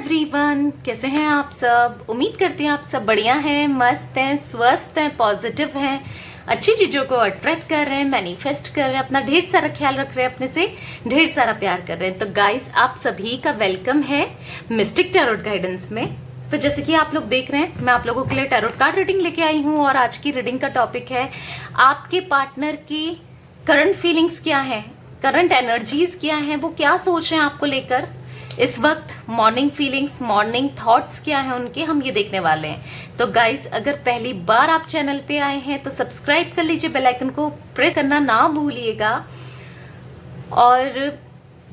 Everyone, कैसे हैं आप सब। उम्मीद करती हैं आप सब बढ़िया हैं, मस्त हैं, स्वस्थ हैं, पॉजिटिव हैं, अच्छी चीज़ों को अट्रैक्ट कर रहे हैं, मैनिफेस्ट कर रहे हैं, अपना ढेर सारा ख्याल रख रहे हैं, अपने से ढेर सारा प्यार कर रहे हैं। तो गाइस, आप सभी का वेलकम है मिस्टिक टैरोट गाइडेंस में। तो जैसे कि आप लोग देख रहे हैं, मैं आप लोगों के लिए टैरोट कार्ड रीडिंग लेके आई हूँ और आज की रीडिंग का टॉपिक है आपके पार्टनर की करंट फीलिंग्स क्या है, करंट एनर्जीज क्या है, वो क्या सोच रहे हैं आपको लेकर इस वक्त, मॉर्निंग फीलिंग्स, मॉर्निंग थॉट्स क्या है उनके, हम ये देखने वाले हैं। तो गाइस, अगर पहली बार आप चैनल पे आए हैं तो सब्सक्राइब कर लीजिए, बेल आइकन को प्रेस करना ना भूलिएगा, और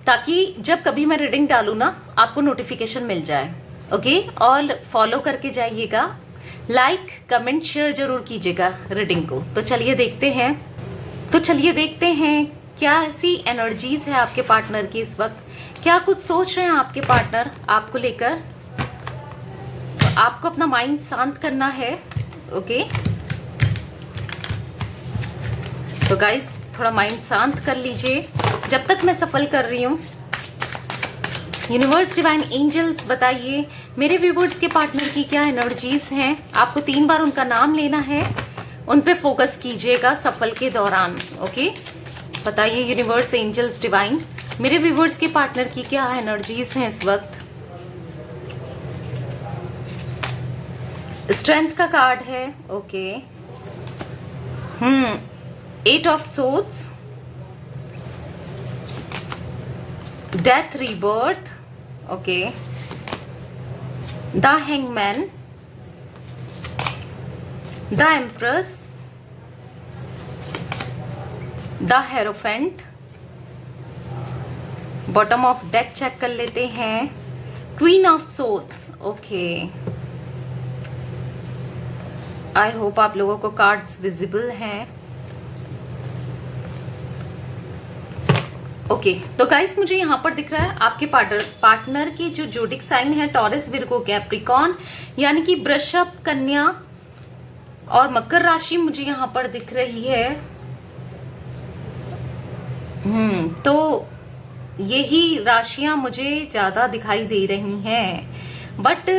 ताकि जब कभी मैं रीडिंग डालूँ ना आपको नोटिफिकेशन मिल जाए। ओके, और फॉलो करके जाइएगा, लाइक कमेंट शेयर जरूर कीजिएगा रीडिंग को। तो चलिए देखते हैं क्या ऐसी एनर्जीज है आपके पार्टनर की इस वक्त, क्या कुछ सोच रहे हैं आपके पार्टनर आपको लेकर। तो आपको अपना माइंड शांत करना है। ओके, तो गाइस थोड़ा माइंड शांत कर लीजिए जब तक मैं सफल कर रही हूँ। यूनिवर्स, डिवाइन एंजल्स, बताइए मेरे व्यूवर्स के पार्टनर की क्या एनर्जीज हैं। आपको 3 बार उनका नाम लेना है, उन पे फोकस कीजिएगा सफल के दौरान। ओके, बताइए यूनिवर्स, एंजल्स, डिवाइन, मेरे व्यूवर्स के पार्टनर की क्या एनर्जीज हैं इस वक्त। स्ट्रेंथ का कार्ड है। Okay, 8 of swords, death, rebirth, okay, the hangman, the empress, the hierophant. Bottom of deck check कर लेते हैं, queen of swords. Okay, I hope आप लोगों को कार्ड्स विजिबल हैं। ओके, तो गाइस मुझे यहाँ पर दिख रहा है आपके पार्टनर की जो जोडिक साइन है टॉरस, विर्गो, कैप्रिकॉर्न, यानी कि वृषभ, कन्या और मकर राशि मुझे यहाँ पर दिख रही है। तो यही राशियां मुझे ज्यादा दिखाई दे रही हैं। बट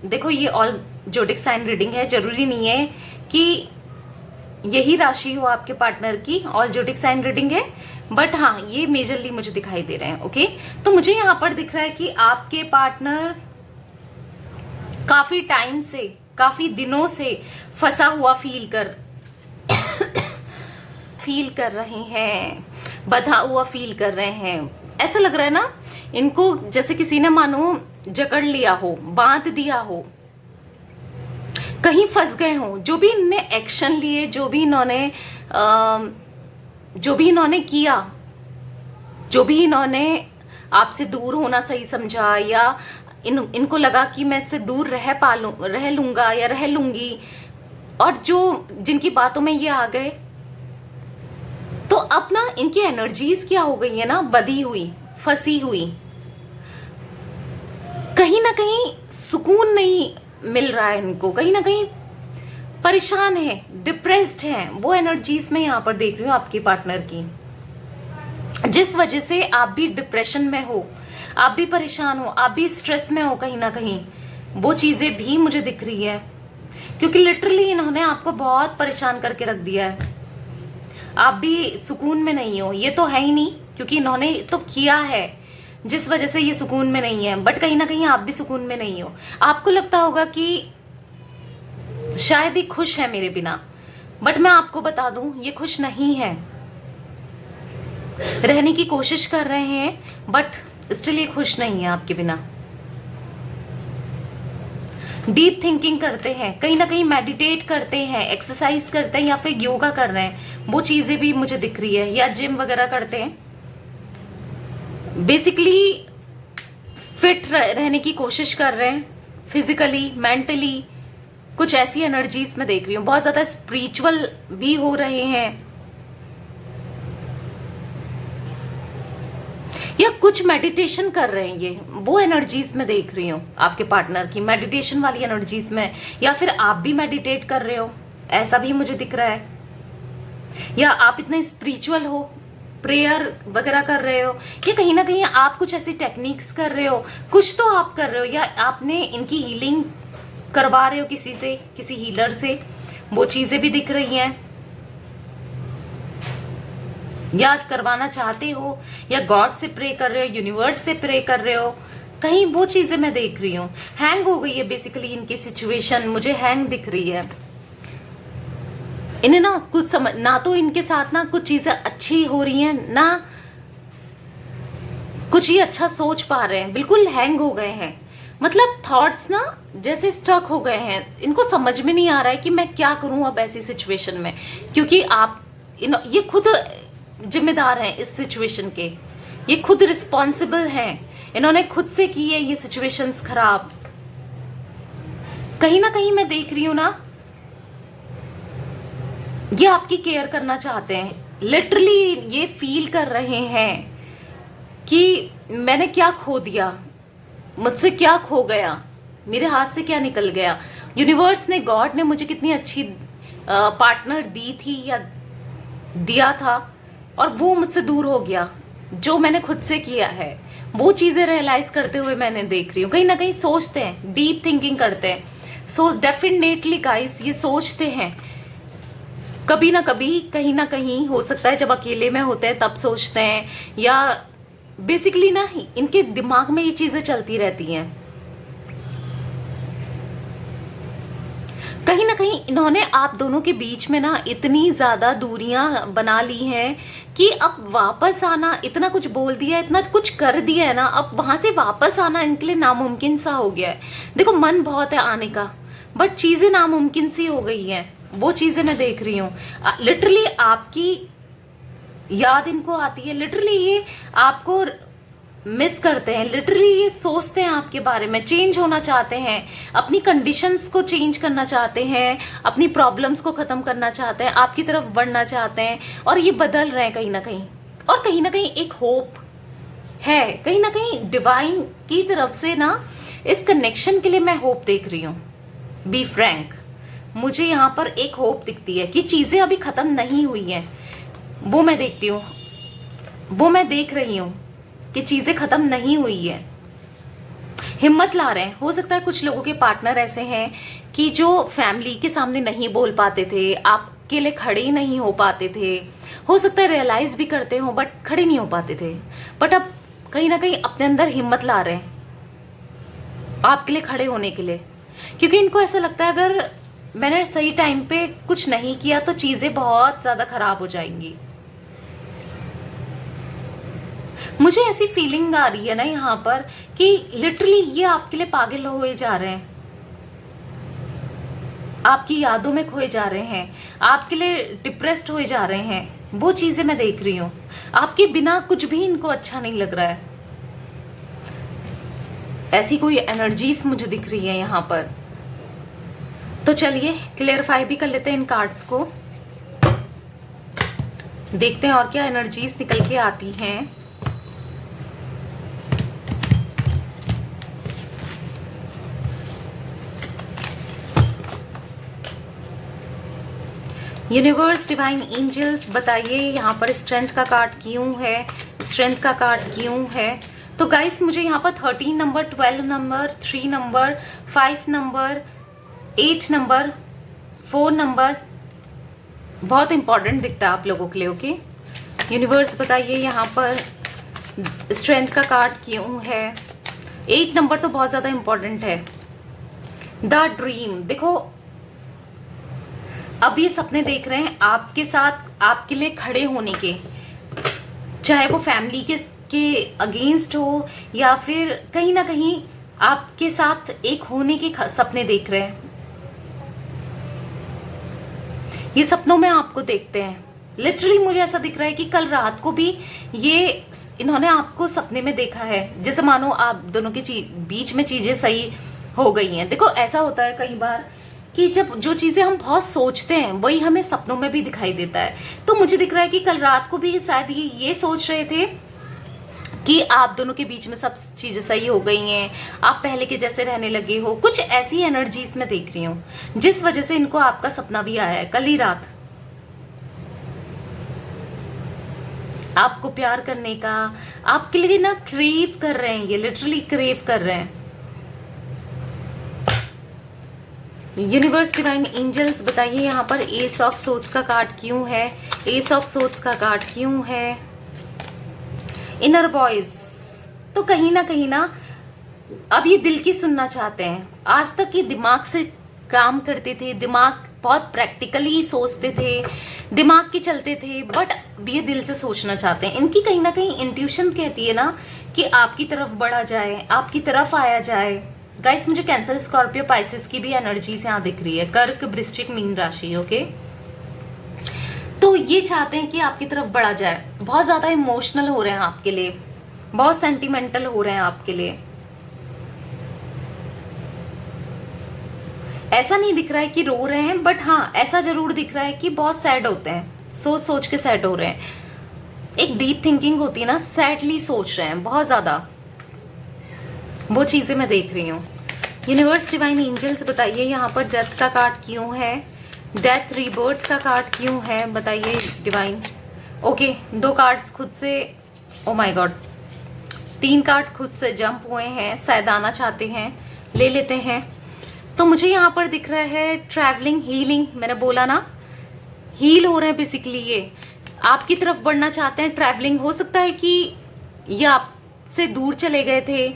देखो, ये ऑल जोडिक साइन रीडिंग है, जरूरी नहीं है कि यही राशि हो आपके पार्टनर की। ऑल जोडिक साइन रीडिंग है, बट हाँ, ये मेजरली मुझे दिखाई दे रहे हैं। ओके, तो मुझे यहाँ पर दिख रहा है कि आपके पार्टनर काफी टाइम से, काफी दिनों से फंसा हुआ फील कर रहे हैं, बंधा हुआ फील कर रहे हैं। ऐसा लग रहा है ना इनको जैसे किसी ने मानो जकड़ लिया हो, बांध दिया हो, कहीं फंस गए हो। जो भी इन्होंने एक्शन लिए, जो भी इन्होंने किया, जो भी इन्होंने आपसे दूर होना सही समझा, या इनको लगा कि मैं इससे दूर रह लूंगा या रह लूंगी, और जिनकी बातों में ये आ गए, तो अब ना इनकी एनर्जीज क्या हो गई है ना, बधी हुई, फंसी हुई, कहीं ना कहीं सुकून नहीं मिल रहा है इनको, कहीं ना कहीं परेशान है, डिप्रेस्ड है। वो एनर्जीज में यहाँ पर देख रही हूँ आपके पार्टनर की, जिस वजह से आप भी डिप्रेशन में हो, आप भी परेशान हो, आप भी स्ट्रेस में हो कहीं ना कहीं। वो चीजें भी मुझे दिख रही है, क्योंकि लिटरली इन्होंने आपको बहुत परेशान करके रख दिया है। आप भी सुकून में नहीं हो, ये तो है ही नहीं, क्योंकि इन्होंने तो किया है जिस वजह से ये सुकून में नहीं है। बट कहीं ना कहीं आप भी सुकून में नहीं हो। आपको लगता होगा कि शायद ही खुश है मेरे बिना, बट मैं आपको बता दूं ये खुश नहीं है। रहने की कोशिश कर रहे हैं, बट स्टिल ये खुश नहीं है आपके बिना। डीप थिंकिंग करते हैं, कहीं ना कहीं मेडिटेट करते हैं, एक्सरसाइज करते हैं, या फिर योगा कर रहे हैं, वो चीजें भी मुझे दिख रही है, या जिम वगैरह करते हैं। बेसिकली फिट रहने की कोशिश कर रहे हैं, फिजिकली, मेंटली, कुछ ऐसी एनर्जीज में देख रही हूँ। बहुत ज्यादा स्पिरिचुअल भी हो रहे हैं, या कुछ मेडिटेशन कर रहे हैं, ये वो एनर्जीज में देख रही हूँ आपके पार्टनर की, मेडिटेशन वाली एनर्जीज में, या फिर आप भी मेडिटेट कर रहे हो, ऐसा भी मुझे दिख रहा है, या आप इतने स्पिरिचुअल हो प्रेयर वगैरह कर रहे हो, या कहीं ना कहीं आप कुछ ऐसी टेक्निक्स कर रहे हो, कुछ तो आप कर रहे हो, या आपने इनकी हीलिंग करवा रहे हो किसी से, किसी हीलर से, वो चीजें भी दिख रही हैं, या करवाना चाहते हो, या गॉड से प्रे कर रहे हो, यूनिवर्स से प्रे कर रहे हो, कहीं वो चीजें मैं देख रही हूँ। हैंग हो गई है बेसिकली इनकी सिचुएशन, मुझे हैंग दिख रही है। इन्हें ना कुछ समझ, ना तो इनके साथ ना कुछ चीजें अच्छी हो रही हैं, ना कुछ ही अच्छा सोच पा रहे हैं, बिल्कुल हैंग हो गए हैं। मतलब थॉट्स ना जैसे स्टक हो गए हैं, इनको समझ में नहीं आ रहा है कि मैं क्या करूं अब ऐसी सिचुएशन में, क्योंकि आप ये खुद जिम्मेदार हैं इस सिचुएशन के, ये खुद रिस्पॉन्सिबल हैं, इन्होंने खुद से की है ये सिचुएशंस खराब। कहीं ना कहीं मैं देख रही हूं ना, ये आपकी केयर करना चाहते हैं, लिटरली ये फील कर रहे हैं कि मैंने क्या खो दिया, मुझसे क्या खो गया, मेरे हाथ से क्या निकल गया। यूनिवर्स ने, गॉड ने मुझे कितनी अच्छी पार्टनर दी थी या दिया था, और वो मुझसे दूर हो गया, जो मैंने खुद से किया है। वो चीजें रियलाइज करते हुए मैंने देख रही हूँ। कहीं ना कहीं सोचते हैं, डीप थिंकिंग करते हैं, सो डेफिनेटली गाइस ये सोचते हैं कभी ना कभी, कहीं ना कहीं हो सकता है जब अकेले में होते हैं तब सोचते हैं, या बेसिकली ना इनके दिमाग में ये चीजें चलती रहती हैं। कहीं ना कहीं इन्होंने आप दोनों के बीच में ना इतनी ज्यादा दूरियां बना ली हैं कि अब वापस आना, इतना कुछ बोल दिया, इतना कुछ कर दिया है ना, अब वहां से वापस आना इनके लिए नामुमकिन सा हो गया है। देखो मन बहुत है आने का, बट चीजें नामुमकिन सी हो गई हैं, वो चीजें मैं देख रही हूँ। लिटरली आपकी याद इनको आती है, लिटरली ये आपको मिस करते हैं, लिटरली ये सोचते हैं आपके बारे में, चेंज होना चाहते हैं, अपनी कंडीशंस को चेंज करना चाहते हैं, अपनी प्रॉब्लम्स को खत्म करना चाहते हैं, आपकी तरफ बढ़ना चाहते हैं, और ये बदल रहे हैं कहीं ना कहीं। और कहीं ना कहीं एक होप है, कहीं ना कहीं डिवाइन की तरफ से ना इस कनेक्शन के लिए मैं होप देख रही हूँ। बी फ्रैंक, मुझे यहाँ पर एक होप दिखती है कि चीजें अभी खत्म नहीं हुई हैं, वो मैं देखती हूँ, वो मैं देख रही हूँ कि चीजें खत्म नहीं हुई है। हिम्मत ला रहे हैं। हो सकता है कुछ लोगों के पार्टनर ऐसे हैं कि जो फैमिली के सामने नहीं बोल पाते थे, आपके लिए खड़े ही नहीं हो पाते थे, हो सकता है रियलाइज भी करते हो बट खड़े नहीं हो पाते थे, बट अब कहीं ना कहीं अपने अंदर हिम्मत ला रहे हैं आपके लिए खड़े होने के लिए, क्योंकि इनको ऐसा लगता है अगर मैंने सही टाइम पे कुछ नहीं किया तो चीजें बहुत ज्यादा खराब हो जाएंगी। मुझे ऐसी फीलिंग आ रही है ना यहाँ पर कि लिटरली ये आपके लिए पागल हुए जा रहे हैं, आपकी यादों में खोए जा रहे हैं, आपके लिए डिप्रेस्ड हुए जा रहे हैं। वो चीजें मैं देख रही हूँ, आपके बिना कुछ भी इनको अच्छा नहीं लग रहा है। ऐसी कोई एनर्जीज मुझे दिख रही है यहाँ पर। तो चलिए क्लियरफाई भी कर लेते हैं इन कार्ड्स को, देखते हैं और क्या एनर्जीज निकल के आती हैं। यूनिवर्स, डिवाइन एंजल्स, बताइए यहाँ पर स्ट्रेंथ का कार्ड क्यों है, स्ट्रेंथ का कार्ड क्यों है। तो गाइस मुझे यहाँ पर 13 number, 12 number, 3 number, 5 number, 8 number, 4 number बहुत इंपॉर्टेंट दिखता है आप लोगों के लिए। ओके यूनिवर्स, बताइए यहाँ पर स्ट्रेंथ का कार्ड क्यों है। 8 नंबर तो बहुत ज्यादा इंपॉर्टेंट है। द ड्रीम, देखो अब ये सपने देख रहे हैं आपके साथ, आपके लिए खड़े होने के, चाहे वो फैमिली के अगेंस्ट हो या फिर कहीं ना कहीं आपके साथ एक होने के सपने देख रहे हैं। ये सपनों में आपको देखते हैं। लिटरली मुझे ऐसा दिख रहा है कि कल रात को भी ये इन्होंने आपको सपने में देखा है, जैसे मानो आप दोनों के बीच में चीजें सही हो गई हैं। देखो ऐसा होता है कई बार कि जब जो चीजें हम बहुत सोचते हैं वही हमें सपनों में भी दिखाई देता है। तो मुझे दिख रहा है कि कल रात को भी शायद ये सोच रहे थे कि आप दोनों के बीच में सब चीजें सही हो गई हैं, आप पहले के जैसे रहने लगे हो। कुछ ऐसी एनर्जीज में देख रही हूँ जिस वजह से इनको आपका सपना भी आया है कल ही रात। आपको प्यार करने का, आपके लिए ना क्रेव कर रहे हैं, ये लिटरली क्रेव कर रहे हैं। यूनिवर्स डिवाइन एंजल्स बताइए यहाँ पर एस ऑफ सोर्ड्स का कार्ड क्यों है, एस ऑफ सोर्ड्स का कार्ड क्यों है। इनर वॉइस, तो कहीं ना अब ये दिल की सुनना चाहते हैं। आज तक ये दिमाग से काम करते थे, दिमाग बहुत प्रैक्टिकली सोचते थे, दिमाग के चलते थे, बट ये दिल से सोचना चाहते हैं। इनकी कहीं ना कहीं इंट्यूशन कहती है ना कि आपकी तरफ बढ़ा जाए, आपकी तरफ आया जाए। गाइस मुझे कैंसर, स्कॉर्पियो, पाइसेस की भी एनर्जीज यहाँ दिख रही है, कर्क, वृश्चिक, मीन राशि। ओके, तो ये चाहते हैं कि आपकी तरफ बढ़ा जाए। बहुत ज्यादा इमोशनल हो रहे हैं आपके लिए, बहुत सेंटिमेंटल हो रहे हैं आपके लिए। ऐसा नहीं दिख रहा है कि रो रहे हैं, बट हाँ ऐसा जरूर दिख रहा है कि बहुत सैड होते हैं, सोच सोच के सैड हो रहे हैं। एक डीप थिंकिंग होती है ना, सैडली सोच रहे हैं बहुत ज्यादा, वो चीजें मैं देख रही हूँ। यूनिवर्स डिवाइन एंजल्स बताइए यहाँ पर डेथ का कार्ड क्यों है, डेथ रीबर्थ का कार्ड क्यों है, बताइए डिवाइन। ओके, 2 कार्ड्स खुद से, ओ माय गॉड, 3 कार्ड खुद से जंप हुए हैं, शायद आना चाहते हैं, ले लेते हैं। तो मुझे यहाँ पर दिख रहा है ट्रैवलिंग, हीलिंग, मैंने बोला ना हील हो रहे हैं बेसिकली, ये आपकी तरफ बढ़ना चाहते हैं। ट्रैवलिंग हो सकता है कि ये आपसे दूर चले गए थे,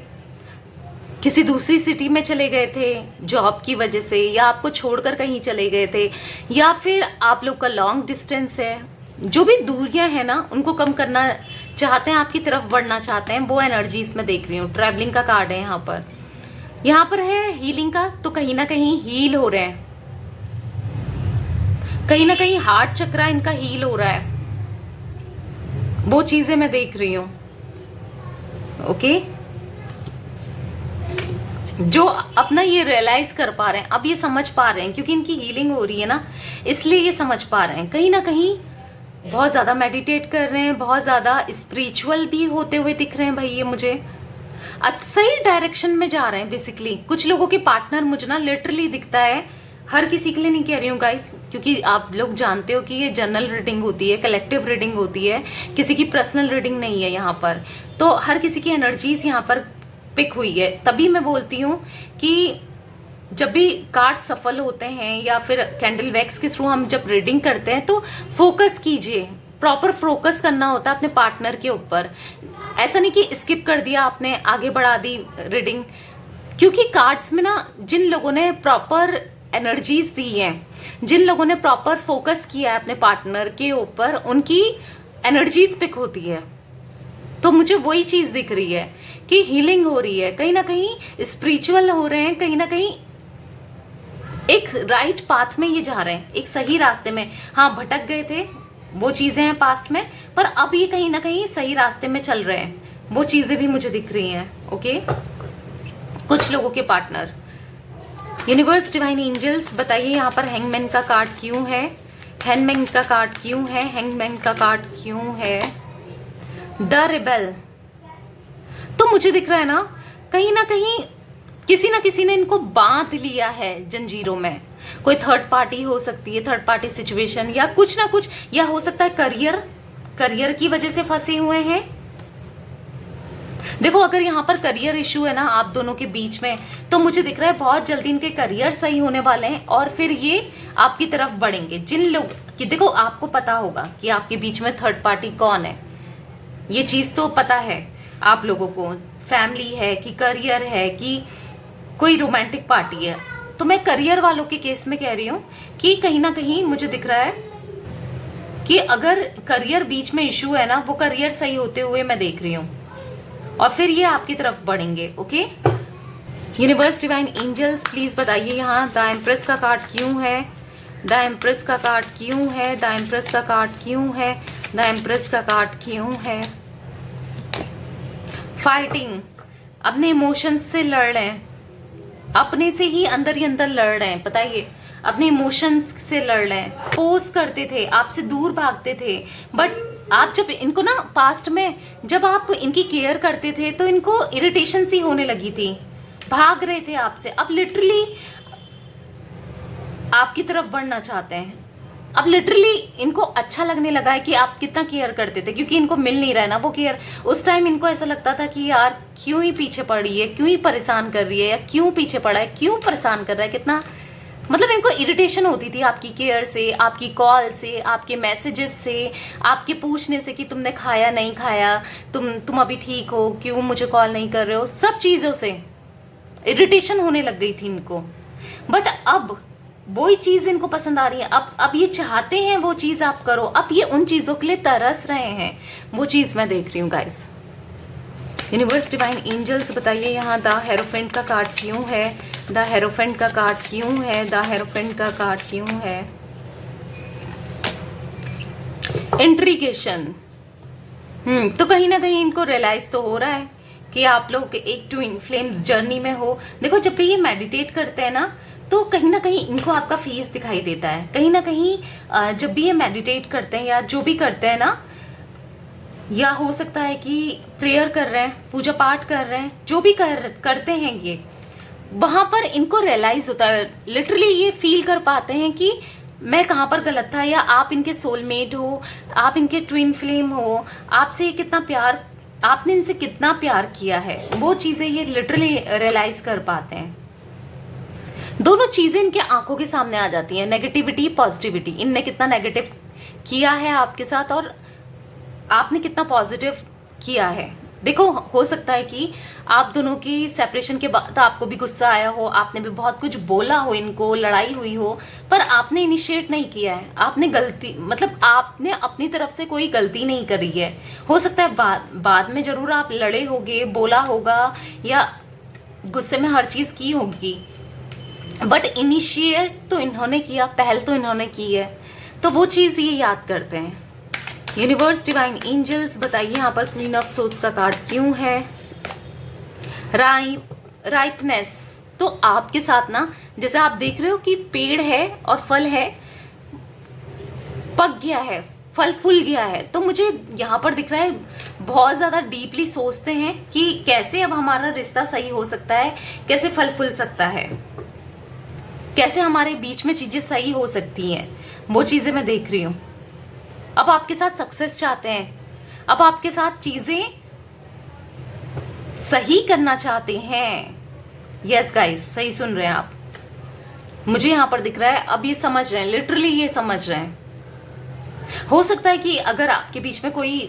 किसी दूसरी सिटी में चले गए थे जॉब की वजह से, या आपको छोड़कर कहीं चले गए थे, या फिर आप लोग का लॉन्ग डिस्टेंस है। जो भी दूरियां हैं ना उनको कम करना चाहते हैं, आपकी तरफ बढ़ना चाहते हैं, वो एनर्जीज में देख रही हूँ। ट्रैवलिंग का कार्ड है यहाँ पर, यहाँ पर है हीलिंग का, तो कहीं ना कहीं हील हो रहे हैं, कहीं ना कहीं हार्ट चक्रा इनका हील हो रहा है, वो चीजें मैं देख रही हूँ। ओके, जो अपना ये रियलाइज कर पा रहे हैं, अब ये समझ पा रहे हैं, क्योंकि इनकी हीलिंग हो रही है ना, इसलिए ये समझ पा रहे हैं। कहीं ना कहीं बहुत ज्यादा मेडिटेट कर रहे हैं, बहुत ज्यादा स्पिरिचुअल भी होते हुए दिख रहे हैं भाई, ये मुझे सही डायरेक्शन में जा रहे हैं बेसिकली। कुछ लोगों के पार्टनर मुझे ना लिटरली दिखता है, हर किसी के लिए नहीं कह रही हूँ गाइस, क्योंकि आप लोग जानते हो कि ये जनरल रीडिंग होती है, कलेक्टिव रीडिंग होती है, किसी की पर्सनल रीडिंग नहीं है यहाँ पर। तो हर किसी की एनर्जीज यहाँ पर पिक हुई है, तभी मैं बोलती हूँ कि जब भी कार्ड सफल होते हैं या फिर कैंडल वैक्स के थ्रू हम जब रीडिंग करते हैं तो फोकस कीजिए, प्रॉपर फोकस करना होता है अपने पार्टनर के ऊपर। ऐसा नहीं कि स्किप कर दिया आपने, आगे बढ़ा दी रीडिंग, क्योंकि कार्ड्स में ना जिन लोगों ने प्रॉपर एनर्जीज दी हैं, जिन लोगों ने प्रॉपर फोकस किया है अपने पार्टनर के ऊपर, उनकी एनर्जीज पिक होती है। तो मुझे वही चीज दिख रही है कि हीलिंग हो रही है, कहीं ना कहीं स्पिरिचुअल हो रहे हैं, कहीं ना कहीं एक राइट पाथ में ये जा रहे हैं, एक सही रास्ते में। हाँ भटक गए थे, वो चीजें हैं पास्ट में, पर अब ये कहीं ना कहीं सही रास्ते में चल रहे हैं, वो चीजें भी मुझे दिख रही हैं। ओके, कुछ लोगों के पार्टनर। यूनिवर्स डिवाइन एंजल्स बताइए यहाँ पर हैंगमैन का कार्ड क्यों है, हैंगमैन का कार्ड क्यों है, हैंगमैन का कार्ड क्यों है, द रिबेल। तो मुझे दिख रहा है ना कहीं किसी ना किसी ने इनको बांध लिया है जंजीरों में। कोई थर्ड पार्टी हो सकती है, थर्ड पार्टी सिचुएशन, या कुछ ना कुछ, या हो सकता है करियर की वजह से फंसे हुए हैं। देखो अगर यहाँ पर करियर इशू है ना आप दोनों के बीच में, तो मुझे दिख रहा है बहुत जल्दी इनके करियर सही होने वाले हैं और फिर ये आपकी तरफ बढ़ेंगे। जिन लोग कि देखो आपको पता होगा कि आपके बीच में थर्ड पार्टी कौन है, ये चीज तो पता है आप लोगों को, फैमिली है कि करियर है कि कोई रोमांटिक पार्टी है। तो मैं करियर वालों के केस में कह रही हूँ कि कहीं ना कहीं मुझे दिख रहा है कि अगर करियर बीच में इशू है ना, वो करियर सही होते हुए मैं देख रही हूँ और फिर ये आपकी तरफ बढ़ेंगे। Okay, universe divine angels please बताइए यहाँ द एम्प्रेस का कार्ड क्यों है, द एम्प्रेस का कार्ड क्यों है, द एम्प्रेस का कार्ड क्यों है, द एम्प्रेस का कार्ड क्यों है। फाइटिंग, अपने इमोशंस से लड़ रहे हैं, अपने से ही अंदर लड़ रहे हैं, बताइए अपने इमोशंस से लड़ रहे हैं। पोज करते थे, आपसे दूर भागते थे, बट आप जब इनको ना पास्ट में जब आप इनकी केयर करते थे तो इनको इरिटेशन सी होने लगी थी, भाग रहे थे आपसे। अब लिटरली आपकी तरफ बढ़ना चाहते हैं, अब लिटरली इनको अच्छा लगने लगा है कि आप कितना केयर करते थे, क्योंकि इनको मिल नहीं रहा है ना वो केयर। उस टाइम इनको ऐसा लगता था कि यार क्यों ही पीछे पड़ी है, क्यों ही परेशान कर रही है, या क्यों पीछे पड़ा है, क्यों परेशान कर रहा है, कितना मतलब इनको इरिटेशन होती थी आपकी केयर से, आपकी कॉल से, आपके मैसेजेस से, आपके पूछने से कि तुमने खाया नहीं खाया, तुम अभी ठीक हो, क्यों मुझे कॉल नहीं कर रहे हो, सब चीज़ों से इरिटेशन होने लग गई थी इनको। बट अब वही चीज़ इनको पसंद आ रही है। अब ये चाहते हैं वो चीज़ आप करो, अब ये उन चीज़ों के लिए तरस रहे हैं, वो चीज़ मैं देख रही हूँ गाइस। यूनिवर्स डिवाइन एंजल्स बताइए यहाँ द हेरोफेंट का कार्ड क्यों है, द हेरोफेंट का कार्ड क्यों है, द हेरोफेंट का कार्ड क्यों है। इंट्रीगेशन। तो कहीं ना कहीं इनको रियलाइज तो हो रहा है कि आप लोग एक ट्विन फ्लेम्स जर्नी में हो। देखो जब भी ये मेडिटेट करते हैं ना, तो कहीं ना कहीं इनको आपका फेस दिखाई देता है। कहीं ना कहीं जब भी ये मेडिटेट करते हैं या जो भी करते हैं ना, या हो सकता है कि प्रेयर कर रहे हैं, पूजा पाठ कर रहे हैं, जो भी करते हैं ये, वहां पर इनको रियलाइज होता है, लिटरली ये फील कर पाते हैं कि मैं कहाँ पर गलत था, या आप इनके सोलमेट हो, आप इनके ट्विन फ्लेम हो, आपसे कितना प्यार, आपने इनसे कितना प्यार किया है, वो चीजें ये लिटरली रियलाइज कर पाते हैं। दोनों चीजें इनके आंखों के सामने आ जाती हैं, नेगेटिविटी पॉजिटिविटी। इनने कितना नेगेटिव किया है आपके साथ और आपने कितना पॉजिटिव किया है। देखो हो सकता है कि आप दोनों की सेपरेशन के बाद आपको भी गुस्सा आया हो, आपने भी बहुत कुछ बोला हो, इनको लड़ाई हुई हो, पर आपने इनिशिएट नहीं किया है। आपने गलती मतलब आपने अपनी तरफ से कोई गलती नहीं करी है। हो सकता है बाद में जरूर आप लड़े होगे, बोला होगा, या गुस्से में हर चीज की होगी, बट इनिशिएट तो इन्होंने किया, पहल तो इन्होंने की है, तो वो चीज ये याद करते हैं। यूनिवर्स डिवाइन एंजल्स बताइए यहाँ पर क्वीन ऑफ सोर्ड्स का कार्ड क्यों है। राइपनेस। तो आपके साथ ना, जैसे आप देख रहे हो कि पेड़ है और फल है, पक गया है, फल फूल गया है, तो मुझे यहाँ पर दिख रहा है बहुत ज्यादा डीपली सोचते हैं कि कैसे अब हमारा रिश्ता सही हो सकता है, कैसे फल फूल सकता है, कैसे हमारे बीच में चीजें सही हो सकती हैं, वो चीजें मैं देख रही हूँ। अब आपके साथ सक्सेस चाहते हैं, अब आपके साथ चीजें सही करना चाहते हैं। यस गाइस, सही सुन रहे हैं आप, मुझे यहां पर दिख रहा है अब ये समझ रहे हैं, लिटरली ये समझ रहे हैं। हो सकता है कि अगर आपके बीच में कोई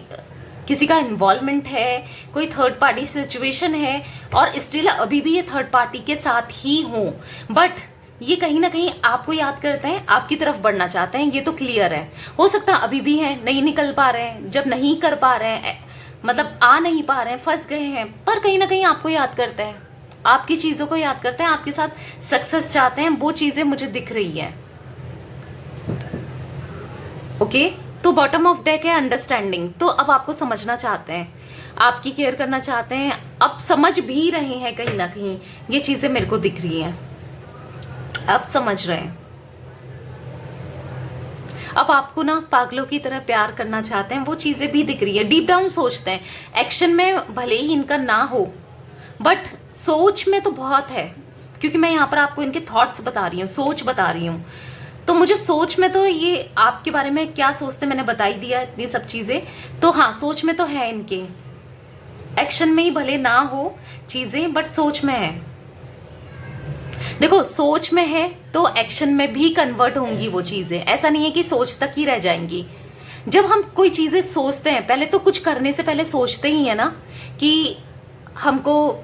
किसी का इन्वॉल्वमेंट है, कोई थर्ड पार्टी सिचुएशन है, और स्टिल अभी भी ये थर्ड पार्टी के साथ ही हो, बट ये कहीं ना कहीं आपको याद करते हैं, आपकी तरफ बढ़ना चाहते हैं, ये तो क्लियर है। हो सकता है अभी भी है, नहीं निकल पा रहे हैं, जब नहीं कर पा रहे हैं, मतलब आ नहीं पा रहे हैं, फंस गए हैं, पर कहीं ना कहीं आपको याद करते हैं, आपकी चीजों को याद करते हैं, आपके साथ सक्सेस चाहते हैं, वो चीजें मुझे दिख रही है। ओके, तो बॉटम ऑफ डेक है अंडरस्टैंडिंग। तो अब आपको समझना चाहते हैं, आपकी केयर करना चाहते हैं, अब समझ भी रहे हैं, कहीं ना कहीं ये चीजें मेरे को दिख रही हैं, अब समझ रहे हैं। अब आपको ना पागलों की तरह प्यार करना चाहते हैं, वो चीजें भी दिख रही है। डीप डाउन सोचते हैं, एक्शन में भले ही इनका ना हो, बट सोच में तो बहुत है, क्योंकि मैं यहाँ पर आपको इनके थॉट्स बता रही हूँ, सोच बता रही हूँ। तो मुझे सोच में तो ये आपके बारे में क्या सोचते मैंने बता ही दिया इतनी सब चीजें। तो हाँ, सोच में तो है इनके, एक्शन में ही भले ना हो चीजें, बट सोच में है। देखो सोच में है तो एक्शन में भी कन्वर्ट होंगी वो चीजें, ऐसा नहीं है कि सोच तक ही रह जाएंगी। जब हम कोई चीजें सोचते हैं, पहले तो कुछ करने से पहले सोचते ही है ना, कि हमको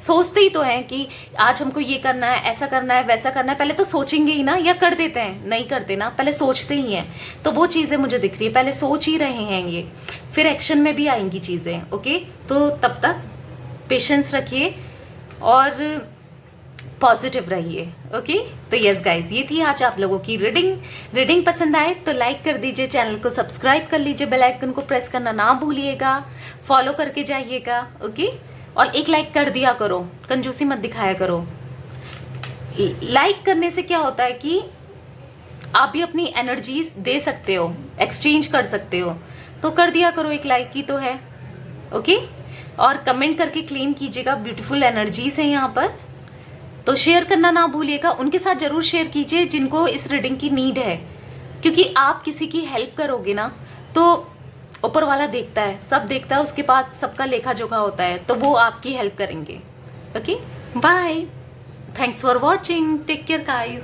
सोचते ही तो हैं कि आज हमको ये करना है, ऐसा करना है, वैसा करना है, पहले तो सोचेंगे ही ना, या कर देते हैं, नहीं करते ना, पहले सोचते ही हैं। तो वो चीजें मुझे दिख रही है, पहले सोच ही रहे हैं ये, फिर एक्शन में भी आएंगी चीजें। ओके, तो तब तक पेशेंस रखिए और पॉजिटिव रहिए। ओके, तो यस गाइज, ये थी आज आप लोगों की रीडिंग पसंद आए तो लाइक कर दीजिए, चैनल को सब्सक्राइब कर लीजिए, बेल आइकन को प्रेस करना ना भूलिएगा, फॉलो करके जाइएगा। ओके, और एक लाइक कर दिया करो, कंजूसी मत दिखाया करो। लाइक करने से क्या होता है कि आप भी अपनी एनर्जीज दे सकते हो, एक्सचेंज कर सकते हो, तो कर दिया करो, एक लाइक ही तो है। ओके, और कमेंट करके क्लेम कीजिएगा, ब्यूटीफुल एनर्जीज है यहाँ पर। तो शेयर करना ना भूलिएगा, उनके साथ जरूर शेयर कीजिए जिनको इस रीडिंग की नीड है, क्योंकि आप किसी की हेल्प करोगे ना तो ऊपर वाला देखता है, सब देखता है, उसके बाद सबका लेखा जोखा होता है, तो वो आपकी हेल्प करेंगे। Okay, bye, thanks for watching, take care guys.